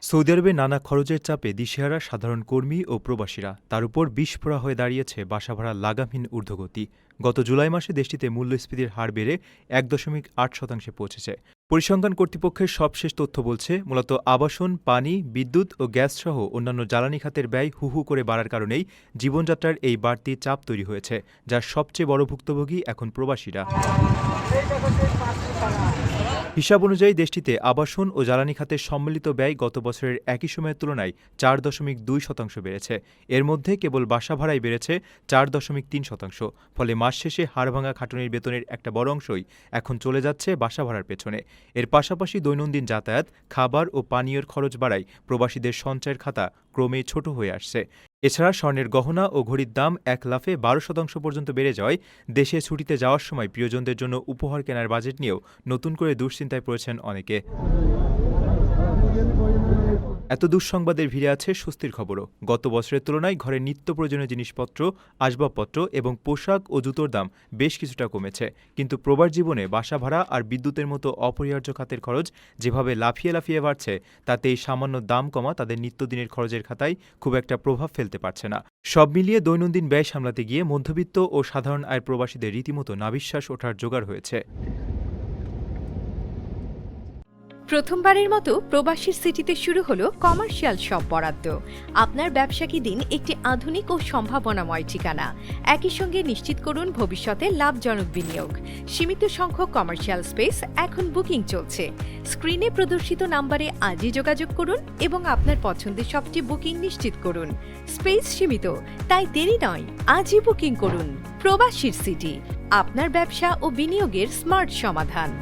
Saudi আরবে নানা খরচের চাপে দিশেহারা সাধারণ কর্মী ও প্রবাসীরা। তার উপর বিস্ফোরা হয়ে দাঁড়িয়েছে বাসাভাড়া লাগামহীন ঊর্ধ্বগতি। গত জুলাই মাসে দেশটিতে মূল্যস্ফীতির হার বেড়ে ১.৮% পৌঁছেছে। পরিসংখ্যান কর্তৃপক্ষের সবশেষ তথ্য বলছে, মূলত আবাসন, পানি, বিদ্যুৎ ও গ্যাসসহ অন্যান্য জ্বালানি খাতের ব্যয় হু হু করে বাড়ার কারণেই জীবনযাত্রার এই বাড়তি চাপ তৈরি হয়েছে, যার সবচেয়ে বড় ভুক্তভোগী এখন প্রবাসীরা। হিসাব অনুযায়ী দেশটিতে আবাসন ও জ্বালানি খাতের সম্মিলিত ব্যয় গত বছরের একই সময়ের তুলনায় ৪.২% বেড়েছে। এর মধ্যে কেবল বাসা ভাড়াই বেড়েছে ৪.৩%। ফলে মাস শেষে হাড়ভাঙা খাটুনির বেতনের একটা বড় অংশই এখন চলে যাচ্ছে বাসা ভাড়ার পেছনে। এর পাশাপাশি দৈনন্দিন যাতায়াত, খাবার ও পানীয়র খরচ বাড়ায় প্রবাসীদের সঞ্চয়ের খাতা ক্রমেই ছোট হয়ে আসছে। এছাড়া স্বর্ণের গহনা ও ঘড়ির দাম এক লাফে ১২% পর্যন্ত বেড়ে যাওয়ায় দেশে ছুটিতে যাওয়ার সময় প্রিয়জনদের জন্য উপহার কেনার বাজেট নিয়েও নতুন করে দুশ্চিন্তায় পড়েছেন অনেকে। এত দুঃসংবাদের ভিড়ে আছে স্বস্তির খবরও। গত বছরের তুলনায় ঘরের নিত্য প্রয়োজনীয় জিনিসপত্র, আসবাবপত্র এবং পোশাক ও জুতোর দাম বেশ কিছুটা কমেছে। কিন্তু প্রবাস জীবনে বাসা ভাড়া আর বিদ্যুতের মতো অপরিহার্য খাতের খরচ যেভাবে লাফিয়ে লাফিয়ে বাড়ছে, তাতে এই সামান্য দাম কমা তাদের নিত্যদিনের খরচের খাতায় খুব একটা প্রভাব ফেলতে পারছে না। সব মিলিয়ে দৈনন্দিন ব্যয় সামলাতে গিয়ে মধ্যবিত্ত ও সাধারণ আয়ের প্রবাসীদের রীতিমতো নাভিশ্বাস ওঠার জোগাড় হয়েছে। প্রথমবারের মতো প্রবাসীর সিটিতে শুরু হলো কমার্শিয়াল শপ বরাদ্দ। আপনার ব্যবসাকে দিন একটি আধুনিক ও সম্ভাবনাময় ঠিকানা। একই সঙ্গে নিশ্চিত করুন ভবিষ্যতে লাভজনক বিনিয়োগ। সীমিত সংখ্যক কমার্শিয়াল স্পেস এখন বুকিং চলছে। স্ক্রিনে প্রদর্শিত নাম্বারে আজই যোগাযোগ করুন এবং আপনার পছন্দের সবটি বুকিং নিশ্চিত করুন। স্পেস সীমিত, তাই দেরি নয়, আজই বুকিং করুন। প্রবাসীর সিটি, আপনার ব্যবসা ও বিনিয়োগের স্মার্ট সমাধান।